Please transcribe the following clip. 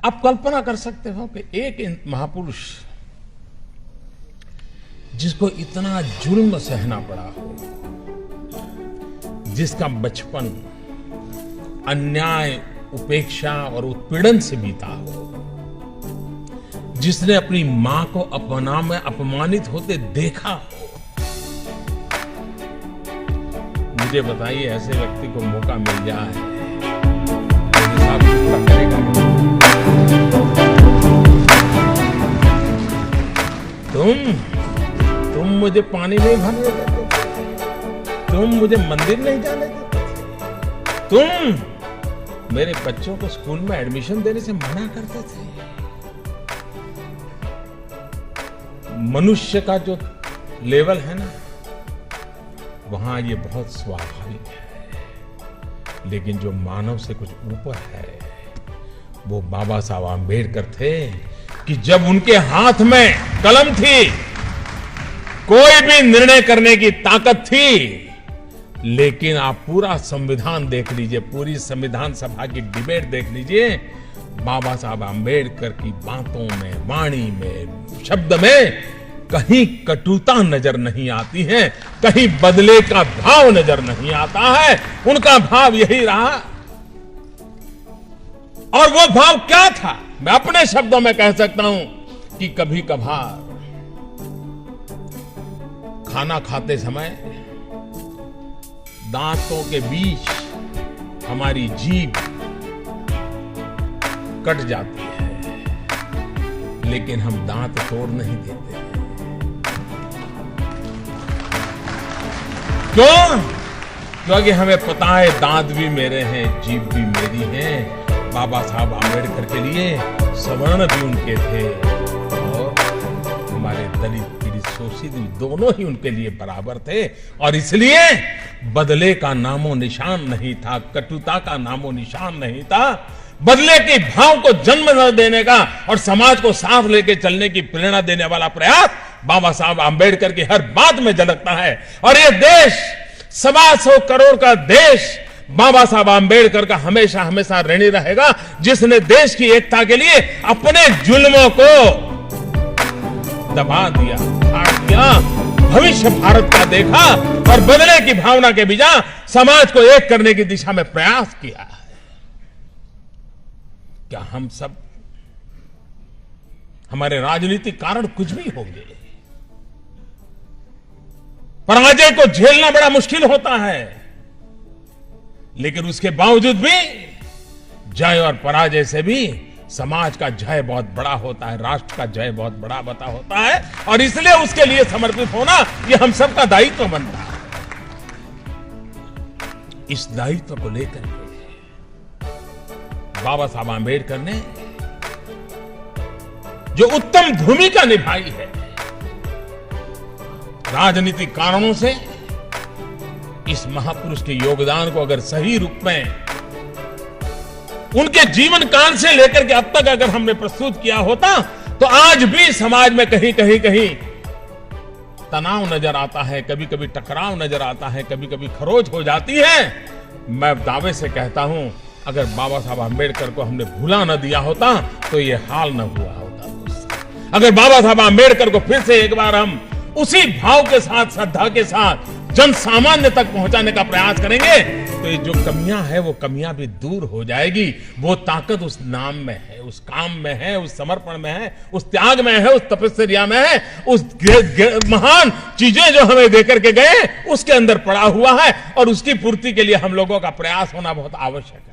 आप कल्पना कर सकते हो कि एक महापुरुष जिसको इतना जुल्म सहना पड़ा हो, जिसका बचपन अन्याय, उपेक्षा और उत्पीड़न से बीता हो, जिसने अपनी मां को अपना में अपमानित होते देखा हो, मुझे बताइए ऐसे व्यक्ति को मौका मिल जाए तो करेगा। तुम मुझे पानी नहीं भरने देते, तुम मुझे मंदिर नहीं जाने देते, तुम मेरे बच्चों को स्कूल में एडमिशन देने से मना करते थे। मनुष्य का जो लेवल है ना, वहां ये बहुत स्वाभाविक है, लेकिन जो मानव से कुछ ऊपर है वो बाबा साहब आंबेडकर थे कि जब उनके हाथ में कलम थी, कोई भी निर्णय करने की ताकत थी, लेकिन आप पूरा संविधान देख लीजिए, पूरी संविधान सभा की डिबेट देख लीजिए, बाबा साहब आंबेडकर की बातों में, वाणी में, शब्द में कहीं कटुता नजर नहीं आती है, कहीं बदले का भाव नजर नहीं आता है। उनका भाव यही रहा। और वो भाव क्या था, मैं अपने शब्दों में कह सकता हूं कि कभी कभार खाना खाते समय दांतों के बीच हमारी जीभ कट जाती है, लेकिन हम दांत तोड़ नहीं देते। क्यों? क्योंकि हमें पता है दांत भी मेरे हैं, जीभ भी मेरी है। बाबा साहब आंबेडकर के लिए सवर्ण भी उनके थे और हमारे दलित, पीड़ित, शोषित दोनों ही उनके लिए बराबर थे। और इसलिए बदले का नामो निशान नहीं था, कटुता का नामो निशान नहीं था। बदले के भाव को जन्म न देने का और समाज को साथ लेके चलने की प्रेरणा देने वाला प्रयास बाबा साहब आंबेडकर की हर बात में झलकता है। और ये देश 125 करोड़ का देश बाबा साहब आंबेडकर का हमेशा हमेशा ऋणी रहेगा, जिसने देश की एकता के लिए अपने जुल्मों को दबा दिया, फाड़ दिया, भविष्य भारत का देखा और बदले की भावना के बिना समाज को एक करने की दिशा में प्रयास किया है। क्या हम सब, हमारे राजनीतिक कारण कुछ भी होंगे, पराजय को झेलना बड़ा मुश्किल होता है, लेकिन उसके बावजूद भी जय और पराजय से भी समाज का जय बहुत बड़ा होता है, राष्ट्र का जय बहुत बड़ा होता है। और इसलिए उसके लिए समर्पित होना ये हम सबका दायित्व बनता है। इस दायित्व को लेकर बाबा साहब आंबेडकर ने जो उत्तम भूमिका निभाई है, राजनीतिक कारणों से इस महापुरुष के योगदान को अगर सही रूप में उनके जीवन काल से लेकर के अब तक अगर हमने प्रस्तुत किया होता, तो आज भी समाज में कहीं कहीं तनाव नजर आता है, कभी कभी टकराव नजर आता है, कभी कभी खरोच हो जाती है। मैं दावे से कहता हूं, अगर बाबा साहब आंबेडकर को हमने भुला न दिया होता तो ये हाल न हुआ होता। अगर बाबा साहब आंबेडकर को फिर से एक बार हम उसी भाव के साथ, श्रद्धा के साथ जन सामान्य तक पहुंचाने का प्रयास करेंगे, तो ये जो कमियां है वो कमियां भी दूर हो जाएगी। वो ताकत उस नाम में है, उस काम में है, उस समर्पण में है, उस त्याग में है, उस तपस्या में है, उस महान चीजें जो हमें देकर के गए उसके अंदर पड़ा हुआ है। और उसकी पूर्ति के लिए हम लोगों का प्रयास होना बहुत आवश्यक है।